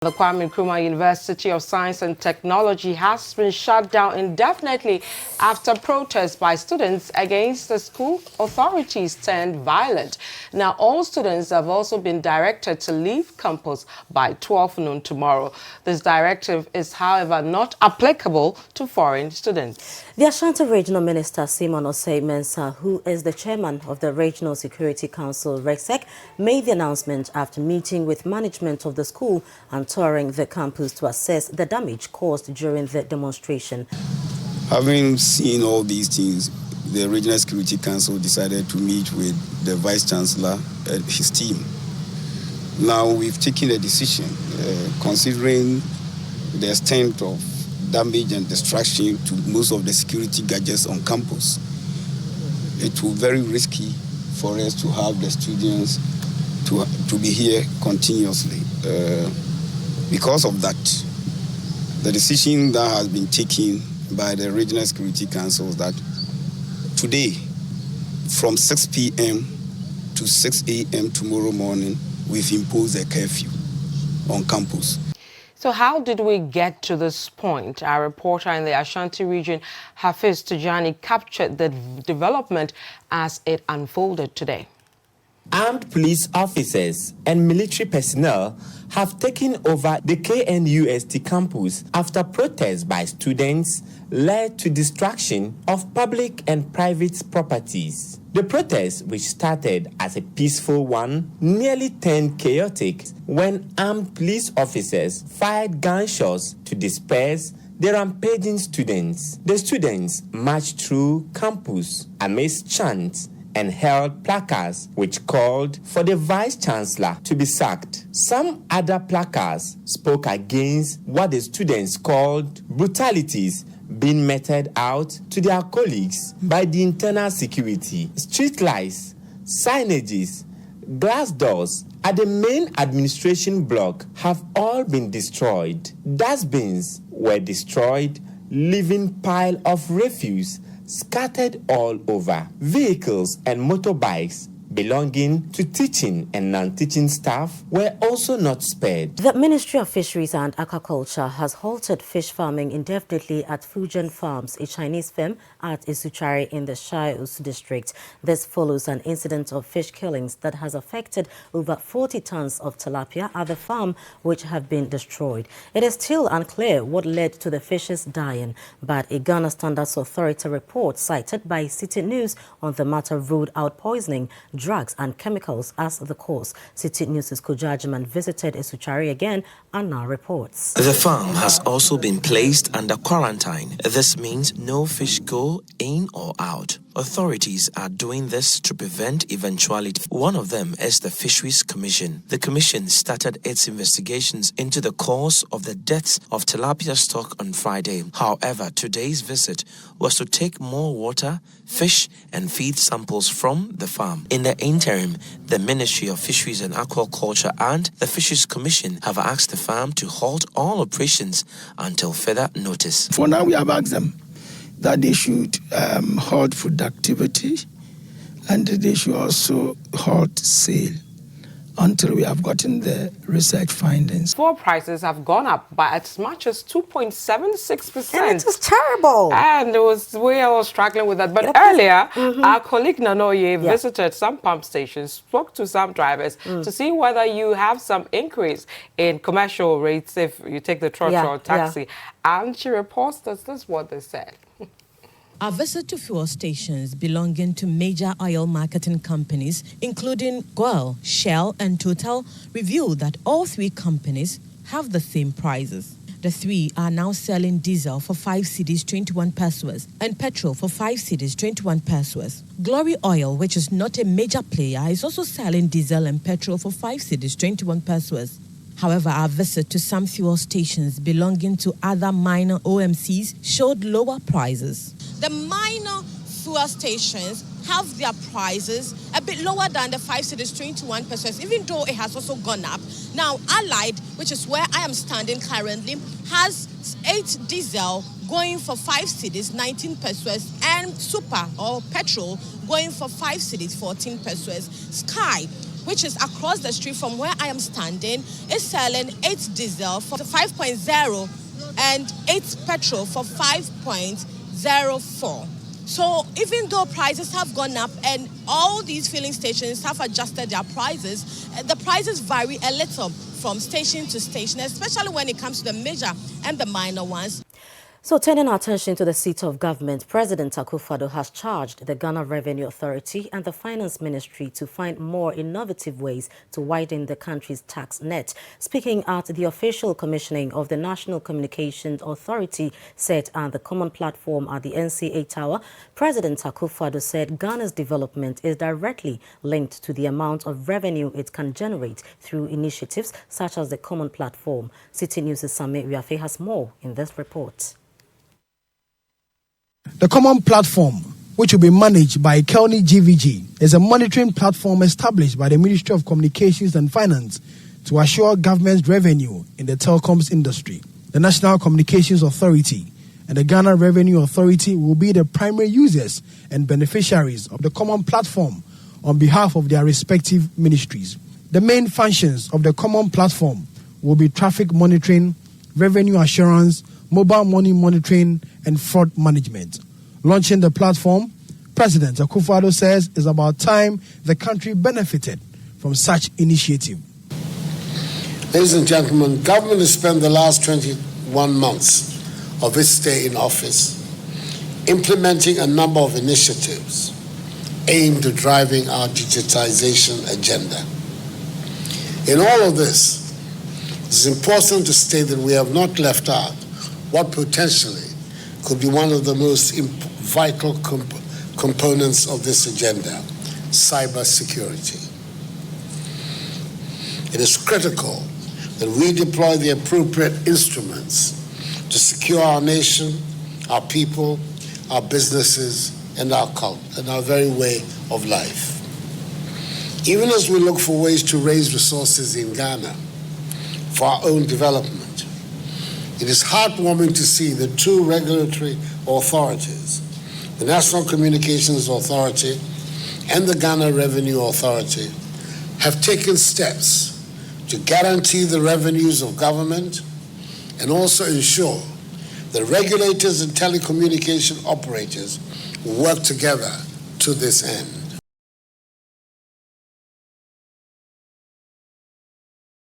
The Kwame Nkrumah University of Science and Technology has been shut down indefinitely after protests by students against the school authorities turned violent. Now, all students have also been directed to leave campus by 12 noon tomorrow. This directive is, however, not applicable to foreign students. The Ashanti Regional Minister, Simon Osei Mensah, who is the chairman of the Regional Security Council, RECSEC, made the announcement after meeting with management of the school and touring the campus to assess the damage caused during the demonstration. Having seen all these things, the Regional Security Council decided to meet with the Vice Chancellor and his team. Now we've taken a decision, considering the extent of damage and destruction to most of the security gadgets on campus. It will be very risky for us to have the students to be here continuously. Because of that, the decision that has been taken by the Regional Security Council is that today, from 6 p.m. to 6 a.m. tomorrow morning, we've imposed a curfew on campus. So how did we get to this point? Our reporter in the Ashanti region, Hafiz Tijani, captured the development as it unfolded today. Armed police officers and military personnel have taken over the KNUST campus after protests by students led to destruction of public and private properties. The protest, which started as a peaceful one, nearly turned chaotic when armed police officers fired gunshots to disperse the rampaging students. The students marched through campus amidst chants and held placards which called for the Vice Chancellor to be sacked. Some other placards spoke against what the students called brutalities being meted out to their colleagues by the internal security. Street lights, signages, glass doors at the main administration block have all been destroyed. Dustbins were destroyed, leaving pile of refuse scattered all over. Vehicles and motorbikes belonging to teaching and non-teaching staff were also not spared. The Ministry of Fisheries and Aquaculture has halted fish farming indefinitely at Fujian Farms, a Chinese firm at Isuchari in the Shaius district. This follows an incident of fish killings that has affected over 40 tons of tilapia at the farm, which have been destroyed. It is still unclear what led to the fishes dying, but a Ghana Standards Authority report cited by City News on the matter ruled out poisoning, drugs and chemicals as the cause. City News' Kojajiman visited Isuchari again and now reports. The farm has also been placed under quarantine. This means no fish go in or out. Authorities are doing this to prevent eventuality. One of them is the Fisheries Commission. The commission started its investigations into the cause of the deaths of tilapia stock on Friday. However, today's visit was to take more water, fish and feed samples from the farm. In the interim, the Ministry of Fisheries and Aquaculture and the Fisheries Commission have asked the farm to halt all operations until further notice. For now, we have asked them that they should halt productivity and they should also halt sale until we have gotten the research findings. Fuel prices have gone up by as much as 2.76%. And it was terrible. And it was we all struggling with that. But earlier, our colleague Nanoye visited some pump stations, spoke to some drivers to see whether you have some increase in commercial rates if you take the trotro or taxi. And she reports that this is what they said. A visit to fuel stations belonging to major oil marketing companies, including Goil, Shell, and Total, revealed that all three companies have the same prices. The three are now selling diesel for 5 cedis 21 pesos and petrol for 5 cedis 21 pesos. Glory Oil, which is not a major player, is also selling diesel and petrol for 5 cedis 21 pesos. However, our visit to some fuel stations belonging to other minor OMCs showed lower prices. The minor fuel stations have their prices a bit lower than the 5 cedis 21 pesos, even though it has also gone up. Now, Allied, which is where I am standing currently, has 8 diesel going for 5 cedis 19 pesos and super or petrol going for 5 cedis 14 pesos. Sky which is across the street from where I am standing, is selling 8 diesel for 5.0 and 8 petrol for 5.04. So even though prices have gone up and all these filling stations have adjusted their prices, the prices vary a little from station to station, especially when it comes to the major and the minor ones. So turning our attention to the seat of government, President Akufo-Addo has charged the Ghana Revenue Authority and the Finance Ministry to find more innovative ways to widen the country's tax net. Speaking at the official commissioning of the National Communications Authority set at the Common Platform at the NCA Tower, President Akufo-Addo said Ghana's development is directly linked to the amount of revenue it can generate through initiatives such as the Common Platform. City News' Sami Wiafe has more in this report. The Common Platform, which will be managed by KNUST GVG, is a monitoring platform established by the Ministry of Communications and Finance to assure government's revenue in the telecoms industry. The National Communications Authority and the Ghana Revenue Authority will be the primary users and beneficiaries of the Common Platform on behalf of their respective ministries. The main functions of the Common Platform will be traffic monitoring, revenue assurance, mobile money monitoring, and fraud management. Launching the platform, President Akufo-Addo says it's about time the country benefited from such initiative. Ladies and gentlemen, government has spent the last 21 months of its stay in office implementing a number of initiatives aimed at driving our digitization agenda. In all of this, it's important to state that we have not left out what potentially could be one of the most vital components of this agenda, cybersecurity. It is critical that we deploy the appropriate instruments to secure our nation, our people, our businesses, and our very way of life. Even as we look for ways to raise resources in Ghana for our own development, it is heartwarming to see the two regulatory authorities, the National Communications Authority and the Ghana Revenue Authority, have taken steps to guarantee the revenues of government and also ensure that regulators and telecommunication operators work together to this end.